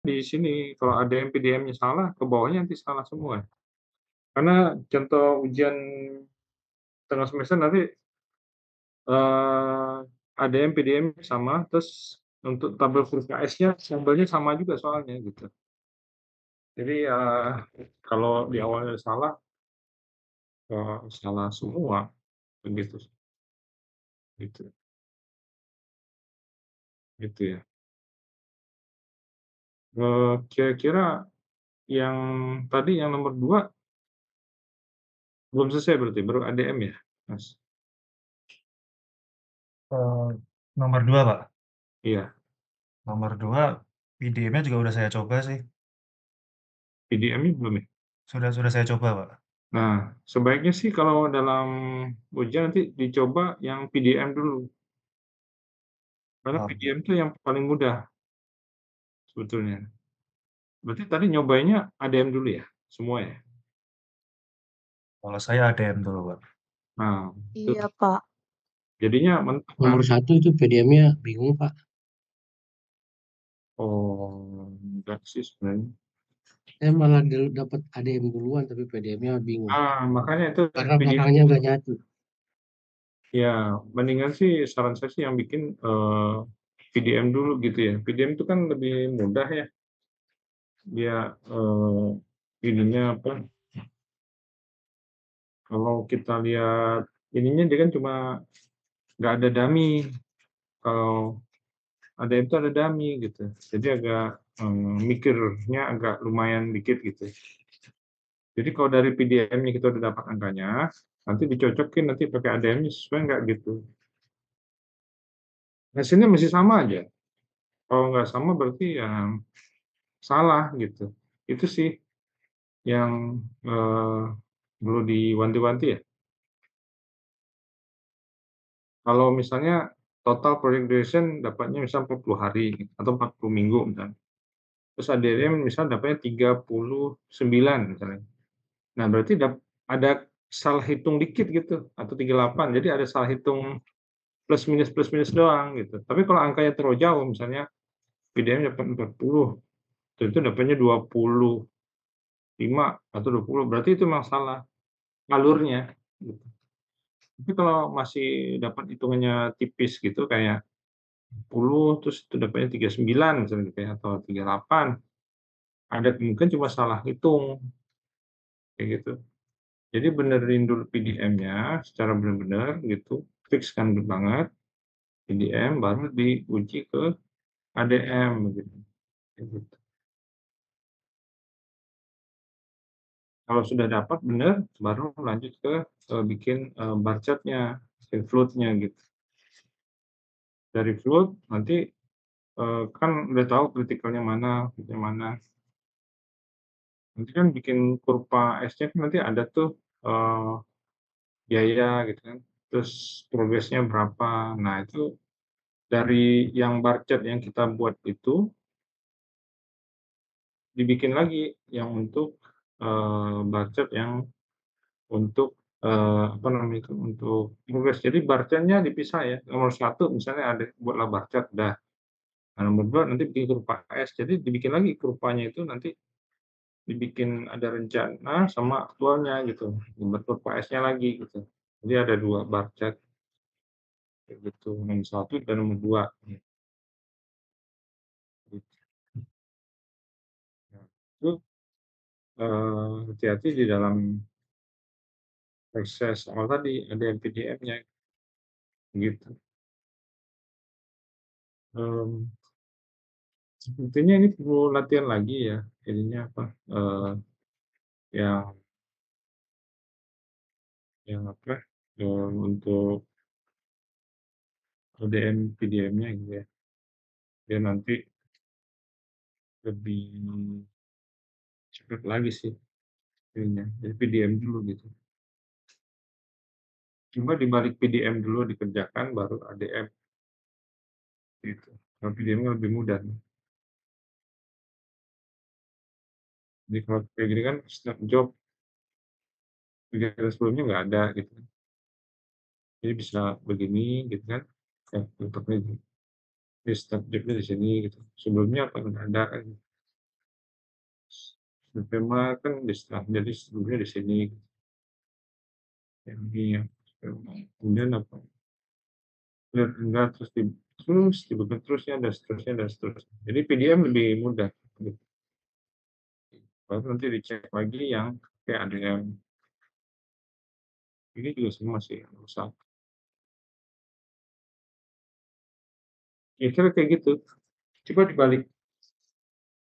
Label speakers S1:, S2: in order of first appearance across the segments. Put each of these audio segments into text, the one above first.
S1: di sini kalau ada yang PDM-nya salah, ke bawahnya nanti salah semua. Karena contoh ujian tengah semester nanti, eee, ada yang PDM sama, terus untuk tabel huruf KS-nya sambelnya sama juga soalnya gitu. Jadi, kalau di awalnya salah, salah semua, begitu gitu gitu ya. Kira-kira yang tadi yang nomor 2 belum selesai berarti, baru ADM ya, Mas?
S2: Eee, nomor 2 Pak.
S1: Iya,
S2: Nomor 2 PDM-nya juga udah saya coba sih,
S1: PDM-nya belum ya?
S2: sudah saya coba, Pak.
S1: Nah, sebaiknya sih kalau dalam ujian nanti dicoba yang PDM dulu, karena
S2: Oh,
S1: PDM itu yang paling mudah sebetulnya. Berarti tadi nyobainnya ADM dulu ya? Semua ya?
S2: kalau saya ADM dulu, Pak.
S1: Nah, itu
S3: Iya, Pak.
S1: jadinya mentok kan?
S4: Nomor satu itu PDM-nya bingung, Pak.
S1: Oh, enggak sih sebenarnya.
S4: Saya malah dapat ADM duluan, tapi PDM-nya bingung.
S1: Makanya itu
S4: Karena
S1: PDM
S4: belakangnya nggak nyatu.
S1: ya, mendingan sih saran saya sih yang bikin, PDM dulu gitu ya. PDM itu kan lebih mudah ya, dia, ininya apa, kalau kita lihat ininya dia kan cuma nggak ada dummy, kalau ADM itu ada dummy gitu. Jadi agak, mikirnya agak lumayan dikit gitu. Jadi kalau dari PDM-nya kita udah dapat angkanya, nanti dicocokin nanti pakai ADM-nya sesuai nggak gitu. Hasilnya masih sama aja, kalau nggak sama berarti ya salah gitu. Itu sih yang, perlu diwanti-wanti ya. Kalau misalnya total project duration dapatnya misal 40 hari atau 40 minggu misalnya, terus ADM misal dapatnya 39 misalnya. Nah berarti ada salah hitung dikit gitu atau 38, jadi ada salah hitung plus minus doang gitu. Tapi kalau angkanya terlalu jauh misalnya PDM dapat 40, terus itu dapatnya 25 atau 20, berarti itu memang salah alurnya gitu. Tapi kalau masih dapat hitungannya tipis gitu kayak 10 terus itu dapatnya 39 misalnya gitu ya atau 38, ada mungkin cuma salah hitung kayak gitu. Jadi benerin dulu PDM-nya secara benar-benar gitu, fix-kan banget PDM baru diuji ke ADM gitu. Kayak gitu. Kalau sudah dapat benar, baru lanjut ke, bikin, bar chart-nya, bikin float-nya gitu. Dari float nanti, kan udah tahu kritikalnya mana, fitnya mana. Nanti kan bikin kurva S-nya kan nanti ada tuh, eee, biaya gitu kan, terus progresnya berapa. Nah itu dari yang bar chart yang kita buat itu, dibikin lagi yang untuk, bar chart yang untuk, apa namanya itu, untuk progres. Jadi bar chart-nya dipisah ya, nomor satu misalnya ada buatlah bar chart, dah. Nah, nomor 2 nanti bikin kurva S, jadi dibikin lagi kurvanya itu nanti dibikin ada rencana sama aktualnya gitu, dibuat kurva S-nya lagi gitu. Jadi ada 2 bar chart kayak gitu, nomor satu dan nomor 2 gitu. Nah, itu, hati-hati di dalam proses awal tadi, ada yang PDM-nya gitu. Mmm, sepertinya ini perlu latihan lagi ya, ininya apa, yang apa, untuk LDM PDM-nya gitu ya, biar nanti lebih cepet lagi sih ininya, jadi PDM dulu gitu. Cuma di balik PDM dulu dikerjakan baru ADM gitu. Kalau PDM-nya lebih mudah nih. Jadi kalau kayak gini kan start job, kegiatan sebelumnya nggak ada gitu kan. Jadi bisa begini gitu kan, untuk ini start job-nya di sini gitu. Sebelumnya apa nggak ada kan. Skema kan jadi sebelumnya di sini, ini ya, skema. Kemudian apa, enggak, terus dibikin terusnya dan seterusnya dan seterusnya. Jadi PDM lebih mudah, gitu. Baru nanti dicek lagi yang kayak ada yang ini juga semua sih, nggak usah. Kira-kira kayak gitu. Coba dibalik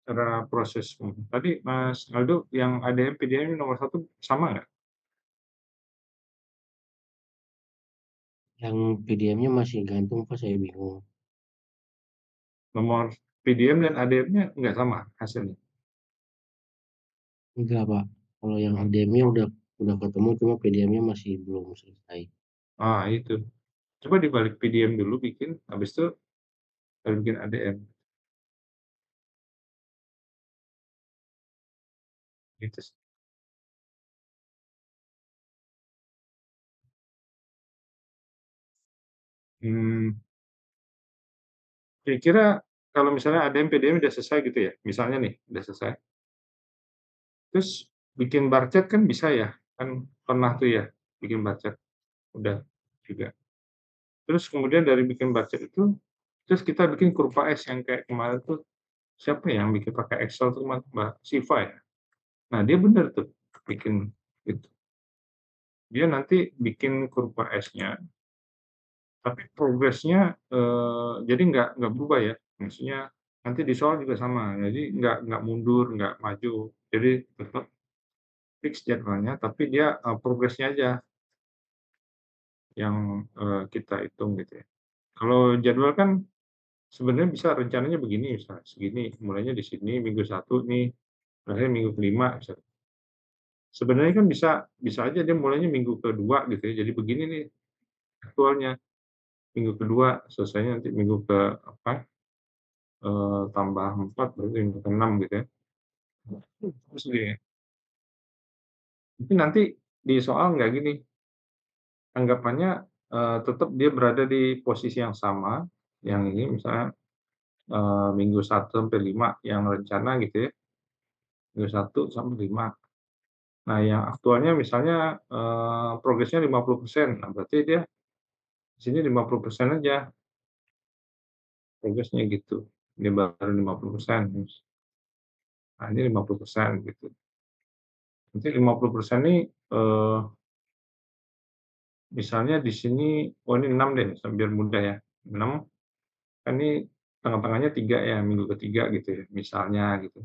S1: cara proses. Tadi Mas Aldo yang ADM, PDM nomor 1 sama nggak?
S4: Yang PDM-nya masih gantung Pak, saya bingung.
S1: Nomor PDM dan ADM-nya nggak sama hasilnya?
S4: Enggak Pak, kalau yang
S1: Hmm.
S4: ADM-nya udah ketemu, cuma PDM-nya masih belum selesai.
S1: Itu. Coba dibalik PDM dulu bikin, habis itu baru bikin ADM. Gitu sih. Kira-kira kalau misalnya ADM, PDM udah selesai gitu ya, misalnya nih, udah selesai. Terus bikin barcode kan bisa ya, kan pernah tuh ya bikin barcode, udah juga. Terus kemudian dari bikin barcode itu, terus kita bikin kurva S yang kayak kemarin tuh, siapa ya yang bikin pakai Excel tuh, Mbak Siva ya? Nah, dia bener tuh bikin itu. Dia nanti bikin kurva S-nya, tapi progresnya jadi nggak berubah ya, maksudnya nanti di soal juga sama, jadi nggak mundur, nggak maju, jadi tetap fix jadwalnya, tapi dia progresnya aja yang kita hitung gitu ya. Kalau jadwal kan sebenarnya bisa rencananya begini, misalnya segini, mulainya di sini minggu 1 nih, terakhir minggu kelima, sebenarnya kan bisa bisa aja dia mulainya minggu kedua gitu ya, jadi begini nih aktualnya, minggu kedua selesainya nanti minggu ke apa, tambah 4 berarti minggu ke-6 gitu ya. Terus tapi nanti di soal nggak gini, anggapannya, tetap dia berada di posisi yang sama, yang ini misalnya, minggu 1 sampai 5 yang rencana gitu ya, minggu 1 sampai 5. Nah, yang aktualnya misalnya, progresnya 50%, nah berarti dia di sini 50% aja progresnya gitu. Dia baru 50%, nah ini 50% gitu. Nanti 50% nih, misalnya di sini, oh ini 6 deh, biar mudah ya, 6, kan ini tengah-tengahnya 3 ya, minggu ketiga gitu ya, misalnya gitu.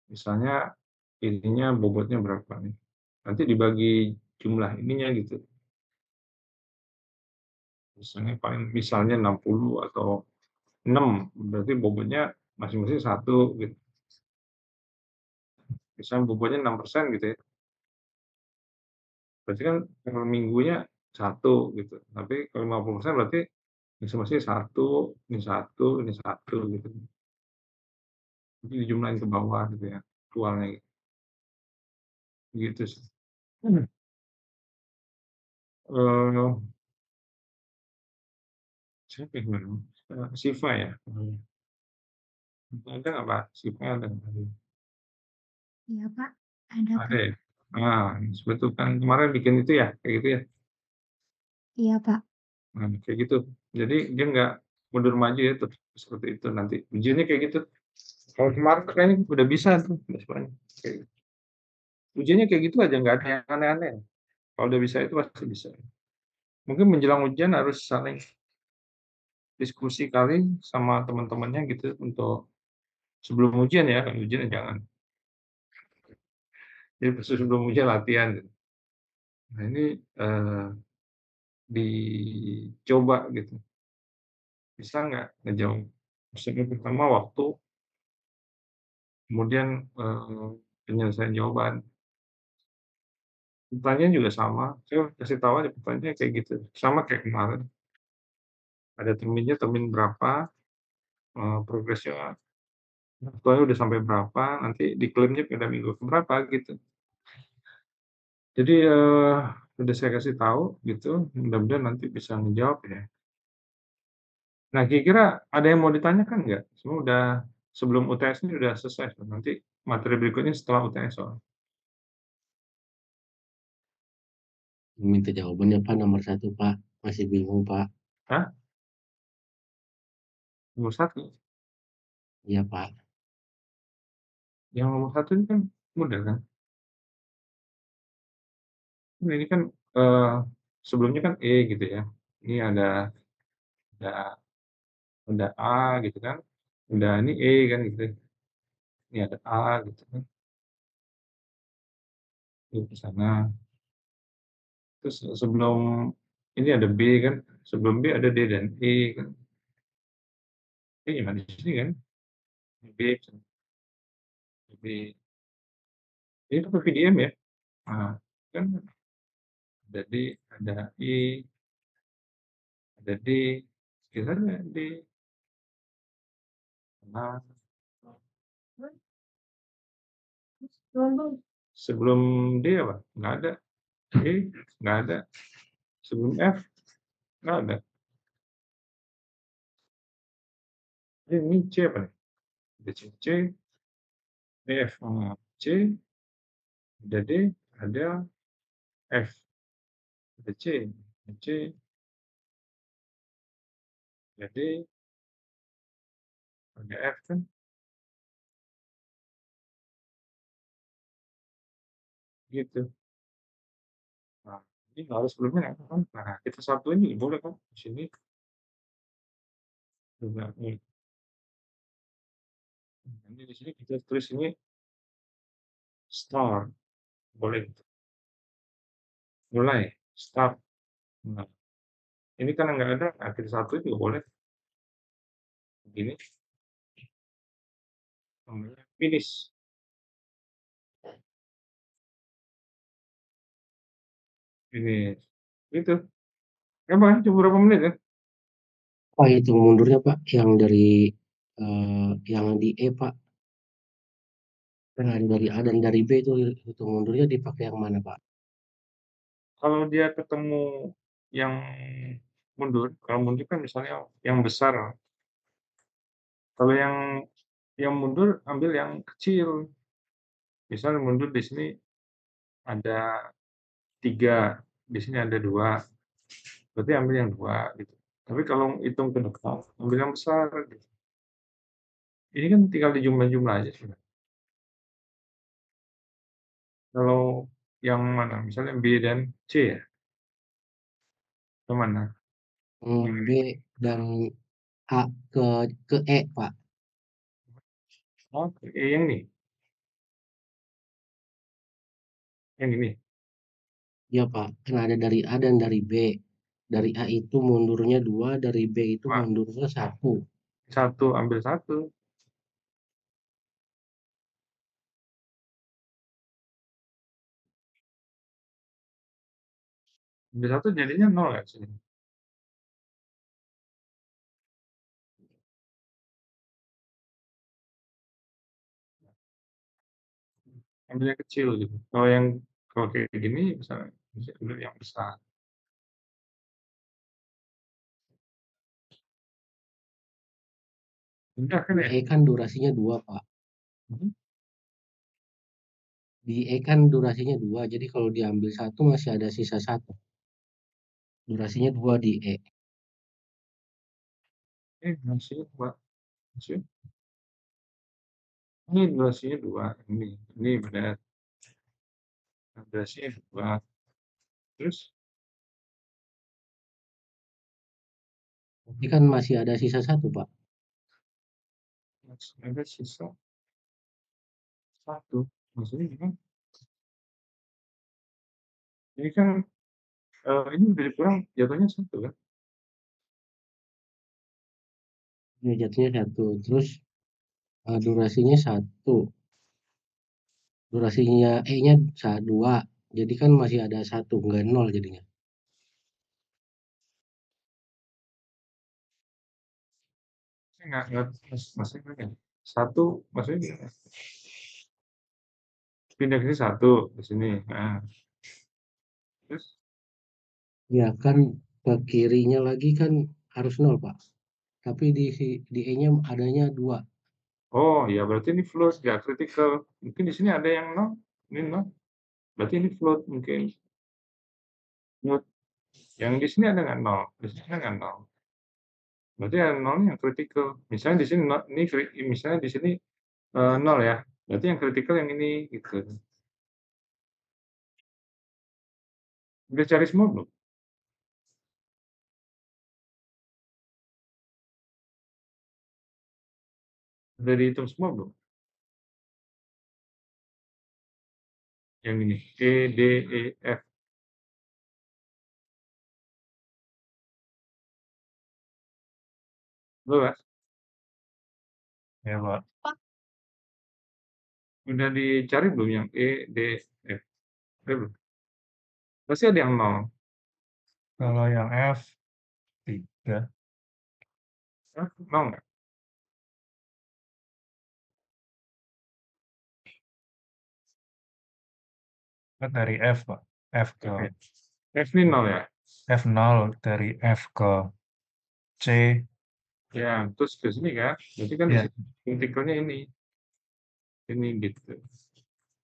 S1: Misalnya ininya bobotnya berapa nih, nanti dibagi jumlah ininya gitu, misalnya 60 atau 6, berarti bobotnya masing-masing 1 gitu. Misalnya bobotnya 6% gitu ya, berarti kan per minggunya 1 gitu, tapi kalau 50% berarti masing-masing 1, ini 1, ini 1 gitu. Jadi dijumlahin ke bawah gitu ya, aktualnya gitu sih. Mhm. Eee, Siapa yang kemarin? Siva ya? Ada nggak Mbak? Siva ada nggak tadi?
S3: Iya, Pak, ada,
S1: Ada
S3: Pak.
S1: ya? Betul kan kemarin bikin itu ya, kayak gitu ya?
S3: Iya, Pak.
S1: Nah, kayak gitu. Jadi dia nggak mundur maju ya, tetap seperti itu nanti. Ujiannya kayak gitu. Kalau kemarin kayaknya udah bisa tuh, udah semuanya. Kayak gitu. Ujiannya kayak gitu aja, nggak ada yang aneh-aneh. Kalau udah bisa itu pasti bisa. Mungkin menjelang ujian harus saling diskusi kali sama teman-temannya gitu untuk sebelum ujian ya, kan ujian jangan. Jadi sebelum ujian latihan gitu. Nah ini, dicoba gitu, bisa nggak ngejawab. Maksudnya pertama waktu, kemudian, penyelesaian jawaban. Pertanyaan juga sama, saya kasih tahu aja pertanyaannya kayak gitu, sama kayak kemarin. Ada terminnya, termin berapa, progresnya aktualnya udah sampai berapa, nanti diklaimnya pada minggu ke berapa gitu. Jadi, udah saya kasih tahu gitu, mudah-mudahan nanti bisa menjawab ya. Nah, kira-kira ada yang mau ditanyakan nggak? Semua udah sebelum UTS ini udah selesai, nanti materi berikutnya setelah UTS soalnya.
S4: Minta jawabannya Pak, nomor 1 Pak. Masih bingung Pak.
S1: Hah? Nomor 1?
S4: Iya Pak.
S1: Yang nomor 1 ini kan mudah kan? Ini kan, sebelumnya kan E gitu ya. Ini ada ada A gitu kan, udah ini E kan gitu. Ini ada A gitu kan, ini ke sana. Terus sebelum ini ada B kan, sebelum B ada D dan E kan. E ya di sini kan, B, B. Ini kan PDM ya. Nah, kan ada D, ada E, ada D, sekitarnya D. Nah, sebelum D apa? Nggak ada. E, nggak ada. Sebelum F, nggak ada. Ini C apa nih? Ada C, ini F. C, ada D, ada F. Ada C, ada C, ada D, ada F kan? Gitu. Nah, ini nggak harus sebelumnya kan? Nah, kita satuin ini boleh kan? Di sini juga nih. Ini di sini kita tulis ini start, boleh. Mulai, start. Nah, ini kan nggak ada, nah kita satuin juga boleh. Begini, namanya finish. Finish. Gitu. Gampang, cuma berapa menit ya?
S4: Pak hitung mundurnya Pak, yang dari yang di E Pak. Kan ada dari A dan dari B itu hitung mundurnya dipakai yang mana Pak?
S1: Kalau dia ketemu yang mundur, kalau mundur kan misalnya yang besar. Kalau yang mundur ambil yang kecil. Misal mundur di sini ada 3, di sini ada 2, berarti ambil yang 2 gitu. Tapi kalau hitung ke depan, ambil yang besar gitu. Ini kan tinggal dijumlah-jumlah aja sebenarnya. Kalau yang mana? Misalnya B dan C ya? Ke mana?
S4: B dan A ke E Pak.
S1: Oh, yang ini? Yang ini?
S4: Iya Pak, kan ada dari A dan dari B. Dari A itu mundurnya 2, dari B itu
S1: Wah,
S4: mundurnya 1.
S1: 1, ambil 1. Ambil 1 jadinya 0 ya sini. Ambil yang kecil gitu. Kalau kayak gini misalnya bisa ambil yang besar. Udah kan
S4: Di
S1: ya?
S4: E kan durasinya 2 Pak.
S1: Mhm.
S4: Di E kan durasinya 2, jadi kalau diambil 1 masih ada sisa 1. Durasinya 2 di E.
S1: Masih 2. Masih. Ini durasinya 2, ini benar. Durasinya 2. Terus
S4: Ini kan masih ada sisa 1 Pak.
S1: masih ada sisa 1. Maksudnya gimana? Ini kan ini udah dikurang jatuhnya 1 kan?
S4: Ini jatuhnya 1. Terus durasinya 1. Durasinya E-nya 2. Jadi kan masih ada 1, enggak 0 jadinya.
S1: Saya nggak maksudnya kan 1 maksudnya gimana? Pindah ke sini 1 di sini. Nah, terus
S4: Ya kan ke kirinya lagi kan harus 0 Pak. Tapi di E-nya adanya 2.
S1: Oh, ya berarti ini float, nggak kritikal. Mungkin di sini ada yang 0, ini 0, berarti ini float mungkin. Float. Yang di sini ada nggak 0? Di sini ada nggak 0? Berarti yang 0 yang kritikal. Misalnya di sini ini misalnya di sini 0 ya. Berarti yang kritikal yang ini gitu. Udah cari semua belum? Udah dihitung semua belum? Yang ini E, D, E, F. Belum Mas?
S2: Ya, Pak.
S1: Udah dicari belum yang E, D, F? Udah belum? Pasti ada yang 0.
S2: Kalau yang F 3.
S1: Hah? 0 nggak?
S2: Kan dari F, Pak. F ke
S1: Oke. F ini 0 ya?
S2: F0 dari F ke C.
S1: Ya, terus ke sini kan? Berarti kan di
S2: Ya,
S1: sini kritikalnya ini gitu.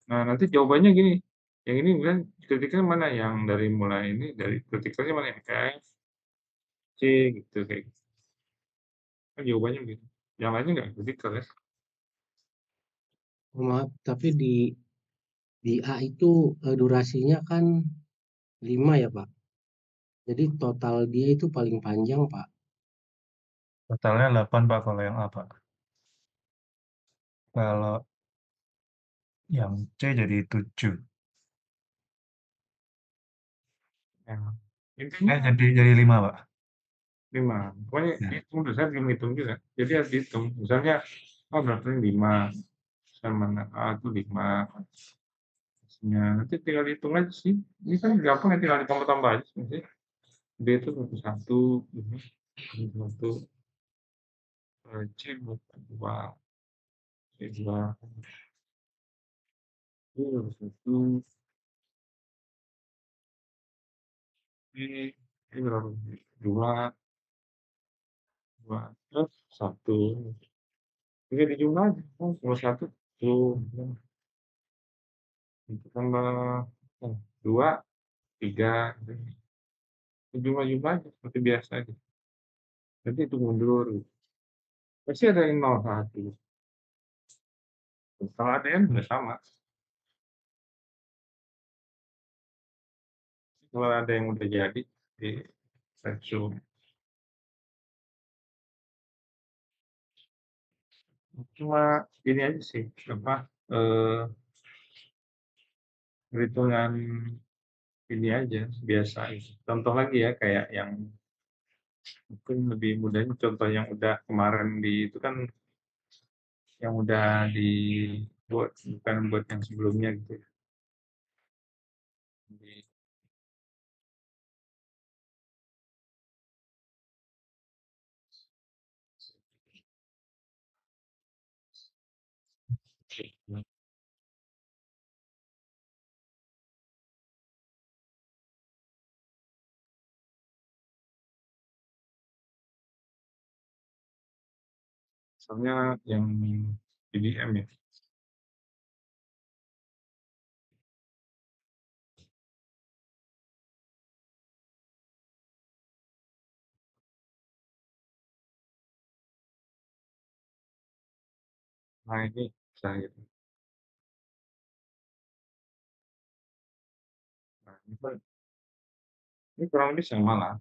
S1: Nah, nanti jawabannya gini. Yang ini bilang kritikalnya mana? Yang dari mulai ini dari kritikalnya mana? Yang F, C gitu kayak gitu. Kan jawabannya gitu. Yang lainnya nggak kritikal ya.
S4: Maaf, tapi di A itu durasinya kan 5 ya, Pak. Jadi total dia itu paling panjang, Pak.
S2: totalnya 8, Pak, kalau yang A, Pak. Kalau yang C jadi 7.
S1: Ya. Intinya
S2: Jadi 5, Pak.
S1: 5. Pokoknya
S2: Ya.
S1: hitung dulu, saya belum hitung juga. Jadi harus dihitung. Misalnya, oh berarti 5. Sama A itu 5. Ya, nanti tinggal dihitung aja sih. Ini kan gampang ya, tinggal ditambah-tambah aja sih. B itu 1, ini 1, C 2, C 2, B 1, ini berapa? 2, 2, terus 1. Tinggal dijumlah aja. Oh, kalau 1, tuh. Itu tambah 2, 3. Jumlah-jumlah aja seperti biasa aja. Nanti itu mundur. Pasti ada yang 0, 1. Kalau ada yang udah sama. Kalau ada yang udah jadi di seksul. Cuma ini aja sih, apa, perhitungan ini aja, biasa. Contoh lagi ya, kayak yang mungkin lebih mudahnya contoh yang udah kemarin di itu kan yang udah dibuat, bukan buat yang sebelumnya gitu ya. Di, misalnya yang PDM ya. Nah ini misalnya gitu. Nah, ini kurang lebih sama lah.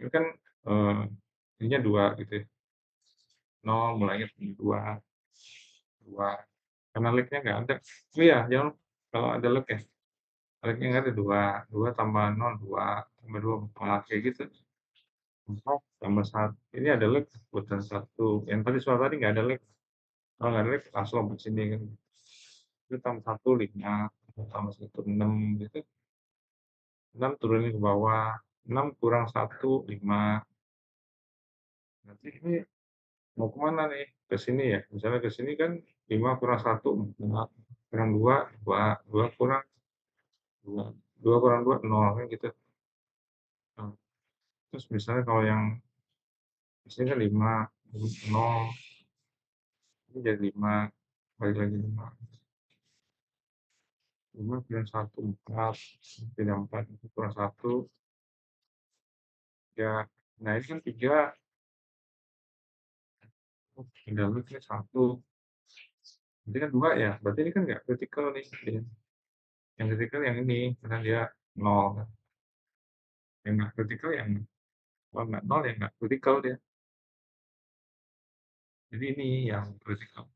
S1: Ini kan ininya 2 gitu ya. 0 mulainya dari 2, 2. Karena leg-nya nggak ada. Oh iya, jangan kalau ada leg ya. Leg-nya nggak ada 2, 2 tambah 0, 2, tambah 2, 4, kayak gitu. 4 tambah 1. Ini ada leg, buatan 1. Yang tadi soal tadi nggak ada leg. Kalau nggak ada leg, langsung lompat sini kan. Itu tambah 1, 5. Tambah 1, 6 gitu. 6 turunin ke bawah. 6 kurang 1, 5. Nanti ini mau kemana nih? Ke sini ya. Misalnya ke sini kan 5 kurang 1, 4. Kurang 2, 2. 2 kurang 2. 2 kurang 2, 0 kan gitu. Nah, terus misalnya kalau yang di sini kan 5, 0, Ini jadi 5, balik lagi 5. 5 pilihan 1, 4, pilihan 4, itu kurang 1, 3. Nah, ini kan 3, tinggal ini 1. Berarti kan 2 ya, berarti ini kan nggak kritikal nih. Yang kritikal yang ini, karena dia 0 kan. Yang nggak kritikal yang kalau nggak 0 ya nggak kritikal dia. Jadi ini yang kritikal.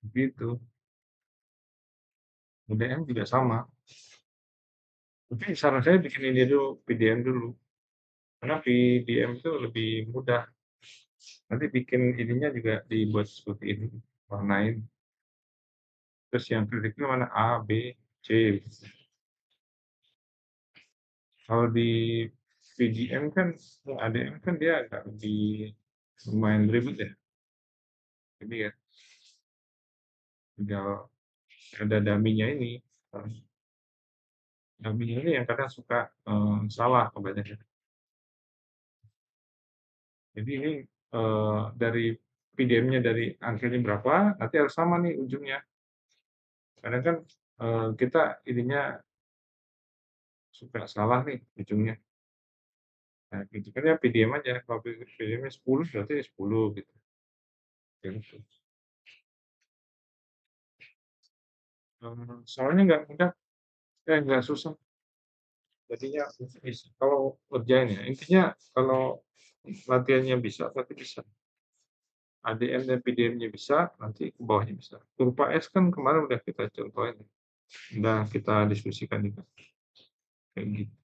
S1: Begitu. UDM juga sama. Tapi saran saya bikin ini dulu, PDM dulu. Karena PDM itu lebih mudah. Nanti bikin ininya juga dibuat seperti ini, warnain. Terus yang kritikal mana? A, B, C. Kalau di PDM kan, ADM kan dia agak lebih lumayan ribet ya. Jadi ya, tinggal ada daminya ini. Daminya ini yang kadang suka salah kebanyakan. Jadi ini dari PDM-nya dari angkanya berapa, nanti harus sama nih ujungnya. Kadang kan kita ininya suka salah nih ujungnya. Nah, gitu kan ya PDM aja. Kalau PDM-nya 10 berarti 10 gitu. Gitu. Soalnya nggak mudah, nggak susah. Jadinya kalau ngerjain ya, intinya kalau latihannya bisa, berarti bisa. ADM dan PDM-nya bisa, nanti ke bawahnya bisa. Kurva S kan kemarin udah kita contohin, udah kita diskusikan juga. Kayak gitu.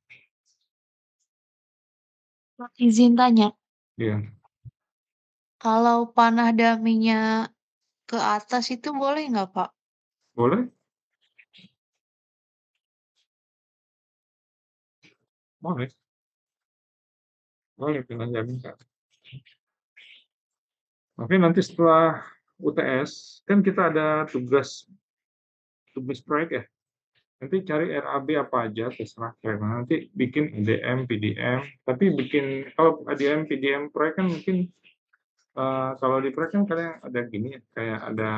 S5: Izin tanya,
S1: Iya,
S5: kalau panah daminya ke atas itu boleh nggak, Pak?
S1: boleh? Boleh. Boleh dengan jaminan. Tapi nanti setelah UTS, kan kita ada tugas proyek ya. Nanti cari RAB apa aja, terserah kayak mana. Nanti bikin ADM, PDM. Tapi bikin, kalau ADM, PDM proyek kan mungkin, kalau di proyek kan kadang ada gini ya, kayak ada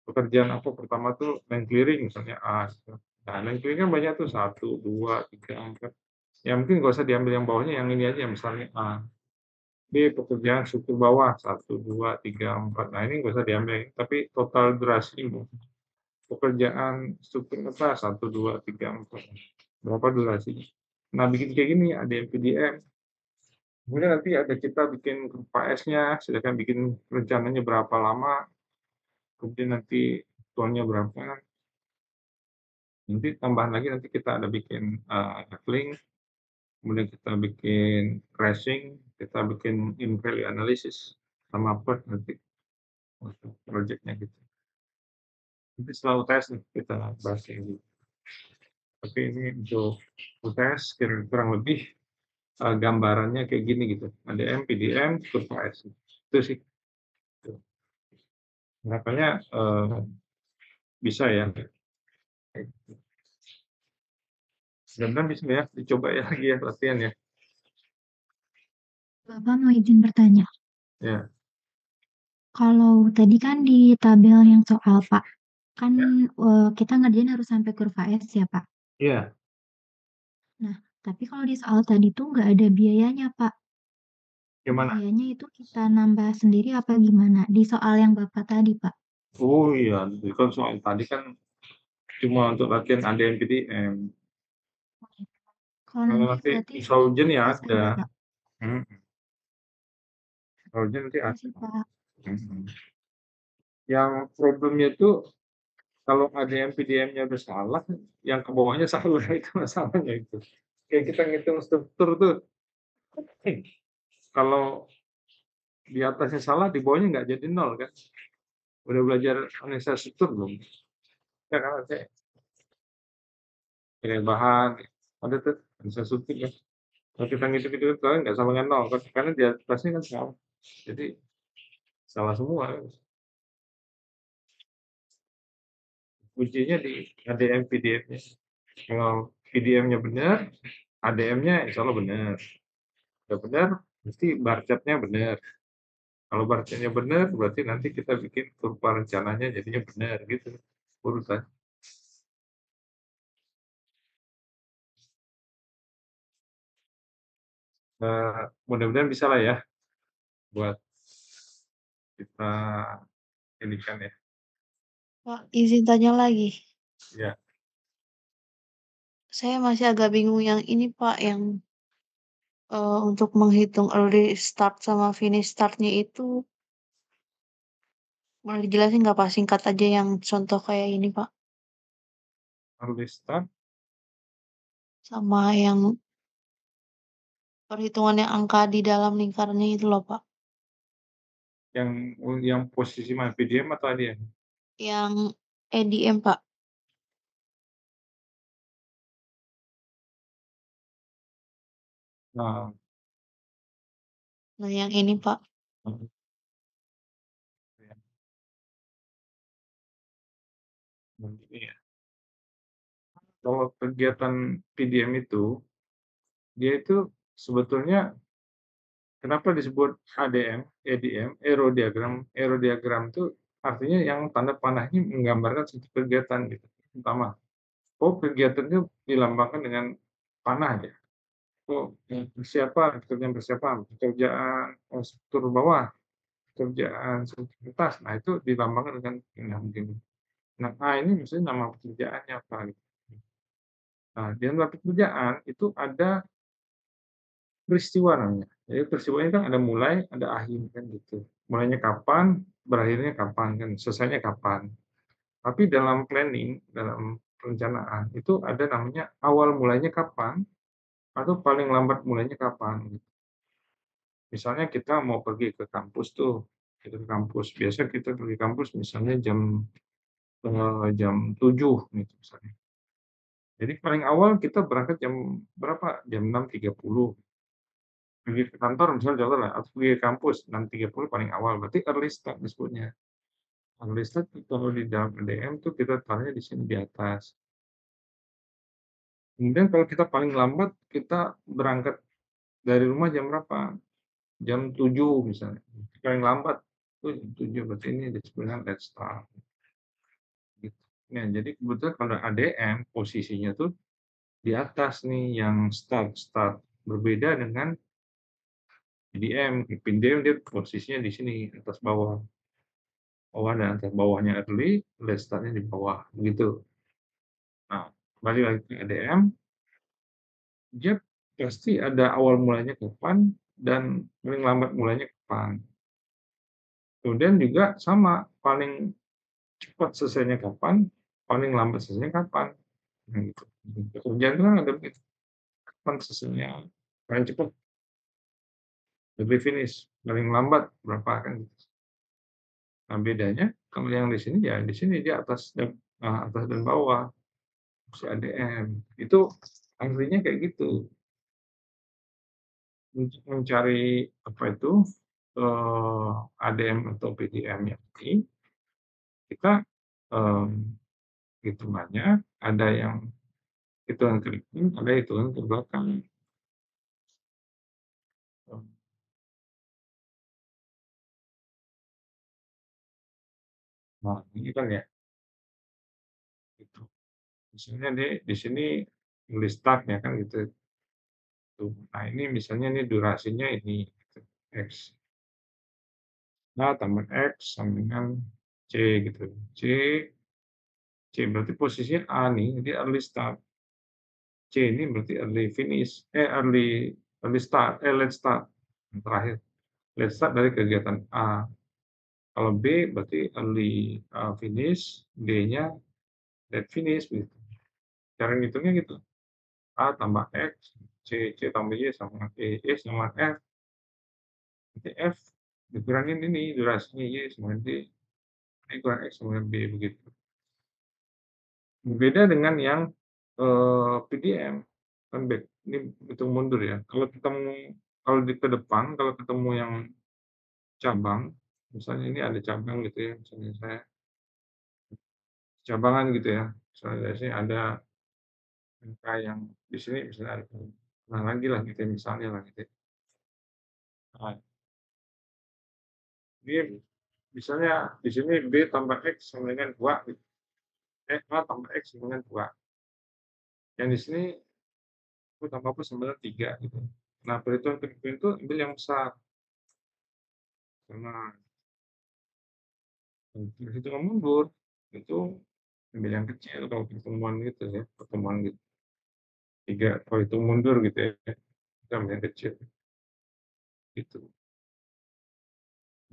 S1: pekerjaan apa pertama tuh line clearing misalnya A. Gitu. Nah, line clearing kan banyak tuh 1, 2, 3, 4. Ya mungkin nggak usah diambil yang bawahnya, yang ini aja misalnya A. B pekerjaan struktur bawah 1, 2, 3, 4. Nah ini nggak usah diambil, tapi total durasi pekerjaan struktur apa 1, 2, 3, 4. Berapa durasinya? Nah bikin kayak gini ada yang PDM. Kemudian nanti ada kita bikin KPS-nya, sedangkan bikin rencananya berapa lama, kemudian nanti tuannya berapa. Nanti tambahan lagi nanti kita ada bikin link, kemudian kita bikin crashing, kita bikin in value analysis sama apa nanti untuk projectnya gitu. Nanti setelah UTS nih kita bahas ini. Tapi ini untuk UTS kurang lebih gambarannya kayak gini gitu. ADM, PDM, kurva S. Itu sih. Makanya bisa ya. Mudah-mudahan bisa ya, dicoba ya lagi ya latihan ya.
S3: Bapak mau izin bertanya.
S1: Ya.
S3: Kalau tadi kan di tabel yang soal Pak, kan
S1: Ya.
S3: kita ngerjain harus sampai kurva S ya Pak.
S1: Iya.
S3: Nah, tapi kalau di soal tadi tuh nggak ada biayanya Pak.
S1: Gimana?
S3: Biayanya itu kita nambah sendiri apa gimana? Di soal yang Bapak tadi Pak.
S1: Oh iya, kan soal tadi kan cuma untuk latihan ADM, PDM.
S3: Kalau
S1: Kalau
S3: nanti
S1: nanti
S3: berarti
S1: soal ujian ya
S3: pas
S1: ada.
S3: Pak.
S1: Soal ujian nanti ada.
S3: Kasih Pak.
S1: Yang problemnya itu kalau ADM, PDM-nya udah salah, yang ke bawahnya salah itu masalahnya itu. Kayak kita ngitung struktur tuh, kalau di atasnya salah, di bawahnya nggak jadi 0 kan. Udah belajar analisa struktur belum? Ya kan saya kayak bahan, ada tuh analisa struktur kan. Kalau kita ngitung-ngitung itu nggak sama dengan 0 kan, karena di atasnya kan salah. Jadi salah semua. Kuncinya di ADM, PDM-nya. Kalau PDM-nya benar, ADM-nya insya Allah benar. Udah benar, mesti bar chart-nya benar. Kalau bacanya benar, berarti nanti kita bikin kurva rencananya jadinya benar gitu, urutan. Mudah-mudahan bisa lah ya buat kita ini kan ya.
S5: Pak, izin tanya lagi.
S1: Ya,
S5: Saya masih agak bingung yang ini Pak, yang untuk menghitung early start sama finish start-nya itu boleh dijelasin nggak Pak? Singkat aja yang contoh kayak ini Pak.
S1: early start
S5: Sama yang perhitungannya angka di dalam lingkarannya itu loh Pak.
S1: yang posisi mana, PDM atau ADM?
S5: Yang EDM Pak.
S1: Nah,
S5: Nah yang ini Pak.
S1: ya, begini ya. Kalau kegiatan PDM itu, dia itu sebetulnya kenapa disebut ADM, EDM, aerodiagram. Aerodiagram itu artinya yang tanda panahnya menggambarkan suatu kegiatan gitu. Pertama, kegiatan itu dilambangkan dengan panah ya. Persiapan, pekerjaan persiapan, pekerjaan struktur bawah, pekerjaan struktur atas. Nah, itu dilambangkan dengan begini. Nah, A ini misalnya nama pekerjaannya apa gitu. Nah, di dalam pekerjaan itu ada peristiwa namanya. Jadi peristiwa ini kan ada mulai, ada akhir kan gitu. Mulainya kapan, berakhirnya kapan kan, selesainya kapan. Tapi dalam planning, dalam perencanaan itu ada namanya awal mulainya kapan atau paling lambat mulainya kapan. Gitu. Misalnya kita mau pergi ke kampus tuh, kita ke kampus. Biasa kita pergi kampus misalnya jam 7 gitu misalnya. Jadi paling awal kita berangkat jam berapa? Jam 6.30. Pergi ke kantor misalnya contoh lah, atau pergi ke kampus 6.30 paling awal, berarti early start disebutnya. Early start kalau di dalam EDM tuh kita taruhnya di sini di atas. Kemudian kalau kita paling lambat, kita berangkat dari rumah jam berapa? Jam 7 misalnya. Paling lambat itu jam 7, berarti ini disebutnya late start. Gitu. Nah, jadi kebetulan kalau ADM posisinya tuh di atas nih yang start. Berbeda dengan PDM. PDM dia posisinya di sini atas bawah. Bawah dan atas bawahnya early, late startnya di bawah begitu. Nah, kembali lagi ke EDM, dia pasti ada awal mulanya kapan dan paling lambat mulanya kapan. Kemudian juga sama, paling cepat selesainya kapan, paling lambat selesainya kapan. Nah, gitu. Pekerjaan itu kan ada begitu. Kapan selesainya, paling cepat, lebih finish, paling lambat berapa kan gitu. Nah, bedanya kalau yang di sini ya di sini dia atas dan bawah. Si ADM. Itu artinya kayak gitu. Untuk mencari apa itu ADM atau PDM ini, kita hitungannya ada yang hitungan ke depan, ada hitungan ke belakang. Nah, ini kan ya, gitu. Misalnya di sini tulis startnya kan gitu. Tuh. Nah, ini misalnya ini durasinya ini gitu, X. Nah, tambah X sama dengan C gitu. C berarti posisinya A nih, jadi early start. C ini berarti early finish, early start, late start. Yang terakhir, late start dari kegiatan A. Kalau B berarti early finish, D-nya late finish. Gitu. Cara ngitungnya gitu. A tambah X, C tambah Y sama E sama F. Nanti F dikurangin ini durasinya Y sama D. E kurang X sama B begitu. Berbeda dengan yang PDM kan ini hitung mundur ya. Kalau ke depan, kalau ketemu yang cabang, misalnya ini ada cabang gitu ya, misalnya saya cabangan gitu ya. Misalnya di sini ada angka yang di sini misalnya ada nah lagi lah gitu ya, misalnya lah gitu. Ya. Nah, Dia misalnya di sini B tambah X sama dengan 2 gitu. A tambah X sama dengan 2. Yang di sini aku tambah plus sama dengan 3 gitu. Nah, perhitungan kedua itu ambil yang besar. Karena perhitungan mundur itu ambil yang kecil kalau pertemuan gitu ya, pertemuan gitu. 3 kalau itu mundur gitu ya, kita ambil yang kecil gitu.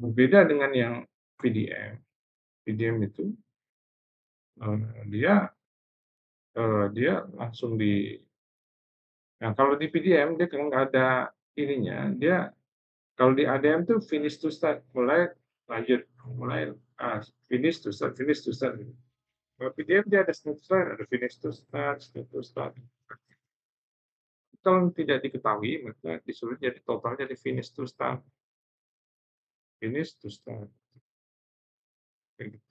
S1: Berbeda dengan yang PDM. PDM itu dia dia langsung nah kalau di PDM dia kalau nggak ada ininya, dia kalau di ADM tuh finish to start, mulai lanjut, mulai finish to start, finish to start. Gitu. Kalau PDM dia ada start to start, ada finish to start, start to start. Kalau tidak diketahui, maka disuruh jadi total jadi finish to start. Finish to start. Kayak gitu.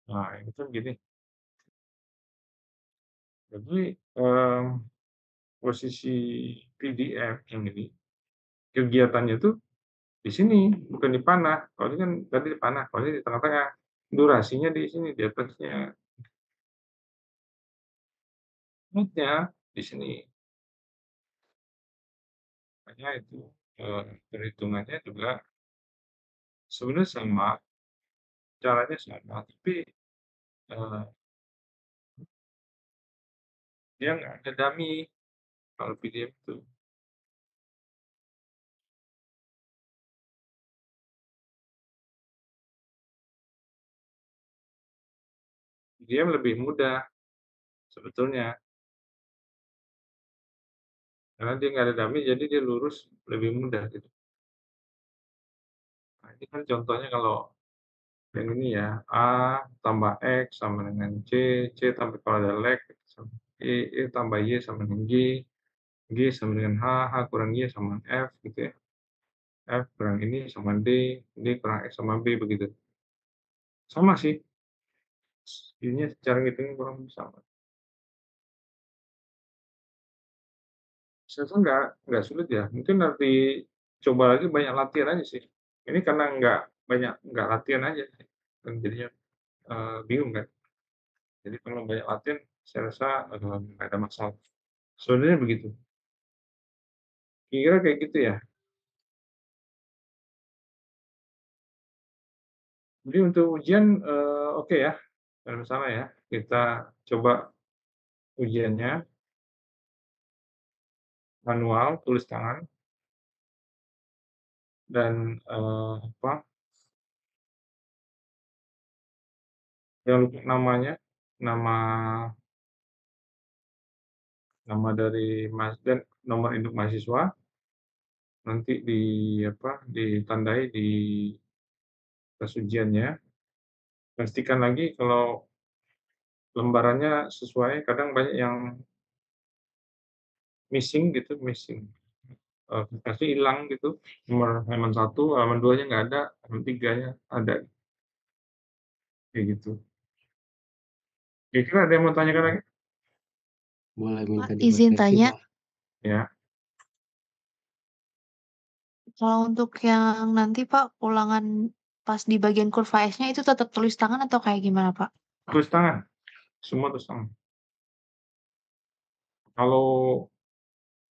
S1: Nah, ini kan gini. Jadi posisi PDM yang ini kegiatannya tuh di sini, bukan di panah. Kalau ini kan tadi di panah, kalau ini di tengah-tengah. Durasinya di sini, di atasnya. Mood-nya di sini. Makanya itu perhitungannya juga sebenarnya sama, caranya sama, tapi dia nggak ada dummy kalau PDF itu. Dia lebih mudah sebetulnya. Karena dia nggak ada dummy, jadi dia lurus lebih mudah gitu. Nah, ini kan contohnya kalau yang ini ya, A tambah X sama dengan C tambah kalau ada leg sama E tambah Y sama dengan G sama dengan H kurang Y sama F gitu ya. F kurang ini sama D kurang X sama B begitu. Sama sih. Ininya cara ngitungnya kurang lebih sama. Saya rasa nggak sulit ya. Mungkin harus dicoba lagi banyak latihan aja sih. Ini karena nggak latihan aja, dan jadinya bingung kan. Jadi kalau banyak latihan, saya rasa nggak ada masalah. Sebenarnya begitu. Kira kayak gitu ya. Jadi untuk ujian oke ya, nggak ada masalah ya. Kita coba ujiannya manual, tulis tangan, dan apa? Jangan lupa namanya, nama nama dari dan nomor induk mahasiswa, nanti ditandai di tas ujiannya. Pastikan lagi kalau lembarannya sesuai, kadang banyak yang missing gitu, kertasnya hilang gitu, nomor halaman 1, halaman 2-nya nggak ada, halaman 3-nya ada, kayak gitu. Kira-kira ada yang mau tanyakan lagi?
S4: Boleh minta
S5: Pak, izin
S4: dikoreksi,
S5: tanya,
S4: Pak?
S1: Ya.
S5: kalau untuk yang nanti Pak, ulangan pas di bagian kurva S-nya itu tetap tulis tangan atau kayak gimana Pak?
S1: Tulis tangan, semua tulis tangan. Kalau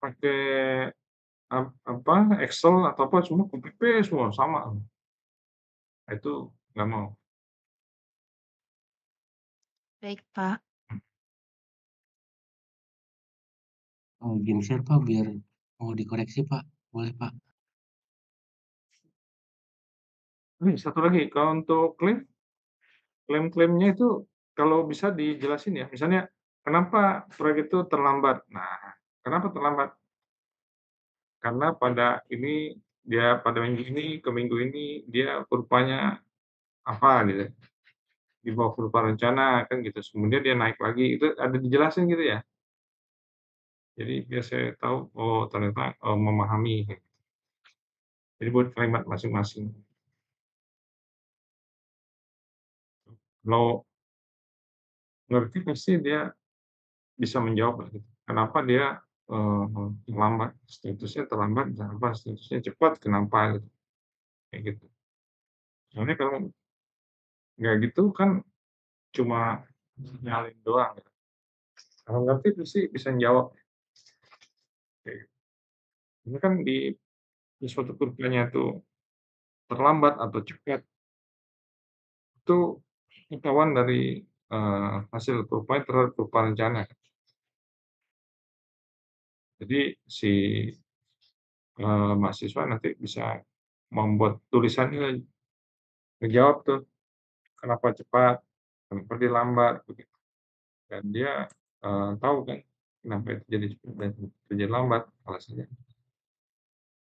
S1: pakai Excel atau apa semua copy paste semua sama. Nah, itu nggak mau.
S5: Baik Pak.
S4: Izin share, Pak, biar mau dikoreksi, Pak. Boleh, Pak?
S1: Ini satu lagi, kalau untuk klaim-klaimnya itu kalau bisa dijelasin ya. Misalnya, kenapa proyek itu terlambat? Nah, kenapa terlambat? Karena pada minggu ini ke minggu ini dia kurvanya apa gitu, di bawah kurva rencana kan gitu. Kemudian dia naik lagi, itu ada dijelasin gitu ya. Jadi biar saya tahu, oh ternyata memahami. Jadi buat kalimat masing-masing. Kalau ngerti pasti dia bisa menjawab lah gitu. Kenapa dia terlambat, statusnya terlambat, kenapa, statusnya cepat, kenapa gitu, kayak gitu. Soalnya kalau nggak gitu kan cuma sinyalin doang ya. Kalau ngerti pasti bisa jawab. Kayak gitu. Ini kan di suatu kurvanya tuh terlambat atau cepat itu ketahuan dari hasil kurva terhadap kurva rencana. Jadi si mahasiswa nanti bisa membuat tulisannya ngejawab tuh kenapa cepat, kenapa dia lambat, begitu. Dan dia tahu kan kenapa itu jadi cepat dan itu jadi lambat alasannya.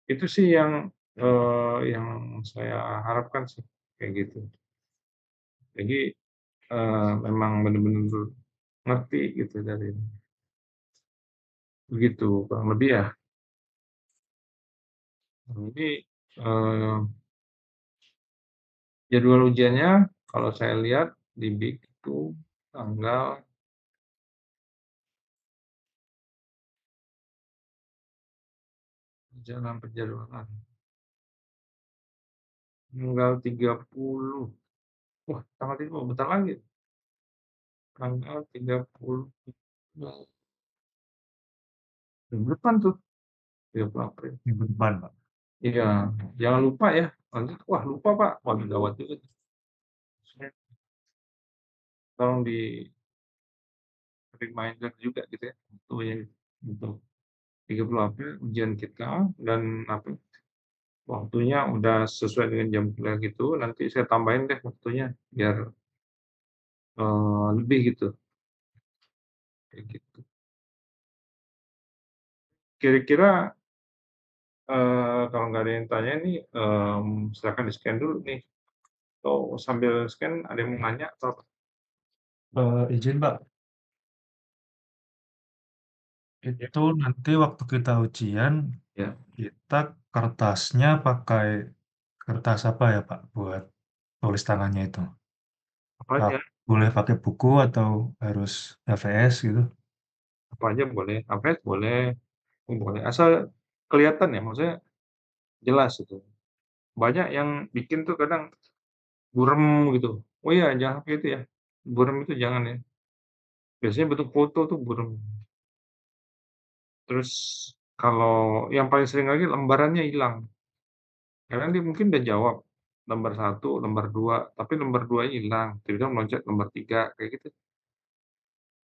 S1: Itu sih yang saya harapkan sih kayak gitu. Jadi memang benar-benar ngerti gitu dari begitu kurang lebih ya. Jadi jadwal ujiannya kalau saya lihat di BIK itu tanggal jalan penjadwalan tanggal 30. Wah, tanggal 30 bentar lagi. Tanggal 30 minggu depan tuh, 30 April.
S2: Minggu depan, Pak.
S1: Iya, jangan lupa ya. Nanti, wah lupa Pak, waduh gawat juga. Tolong di reminder juga gitu ya, untuk 30 April ujian kita dan apa waktunya udah sesuai dengan jam kuliah gitu, nanti saya tambahin deh waktunya biar lebih gitu. Kayak gitu. Kira-kira kalau nggak ada yang tanya nih, silakan di-scan dulu nih. Atau sambil scan ada yang mau nanya atau apa?
S2: Izin, Pak.
S1: Ya.
S2: Itu nanti waktu kita ujian,
S1: Ya.
S2: kita kertasnya pakai kertas apa ya, Pak, buat tulis tangannya itu?
S1: Apa aja?
S2: Boleh pakai buku atau harus HVS gitu?
S1: Apa aja boleh, AVS boleh, boleh, asal kelihatan ya, maksudnya jelas itu. Banyak yang bikin tuh kadang burem gitu. Oh iya, jangan pakai itu ya, burem itu jangan ya. Biasanya bentuk foto tuh burem. Terus kalau yang paling sering lagi lembarannya hilang. Kadang dia mungkin udah jawab lembar 1, lembar 2, tapi lembar 2-nya hilang, tiba-tiba meloncat lembar 3, kayak gitu.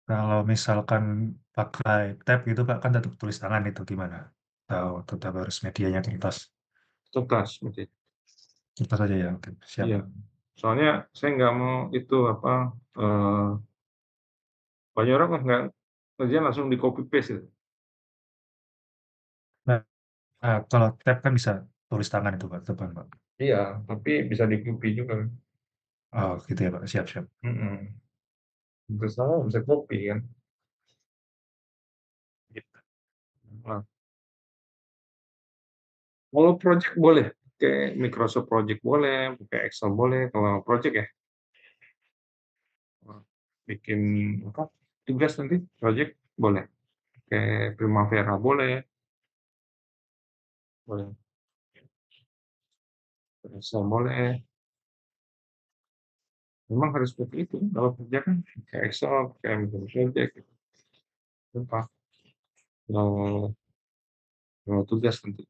S2: Kalau misalkan pakai tab gitu, Pak, kan tetap tulis tangan itu gimana? Atau tetap harus medianya kertas?
S1: Kertas berarti.
S2: Kertas aja ya, oke, siap.
S1: Iya. Soalnya saya nggak mau itu apa, banyak orang kan nggak kerja langsung di copy paste gitu.
S2: Nah, kalau tab kan bisa tulis tangan itu, Pak, depan, Pak.
S1: Iya, tapi bisa di copy juga kan.
S2: Oh, gitu ya, Pak, siap siap.
S1: Terus sama bisa copy kan. Gitu. Nah, kalau project boleh, pakai Microsoft Project boleh, pakai Excel boleh, kalau project ya. Bikin apa, tugas nanti project boleh, pakai Primavera boleh. Boleh. Excel boleh. Memang harus seperti itu kalau kerja kan, pakai Excel, pakai Microsoft Project gitu. Apa, kalau tugas nanti.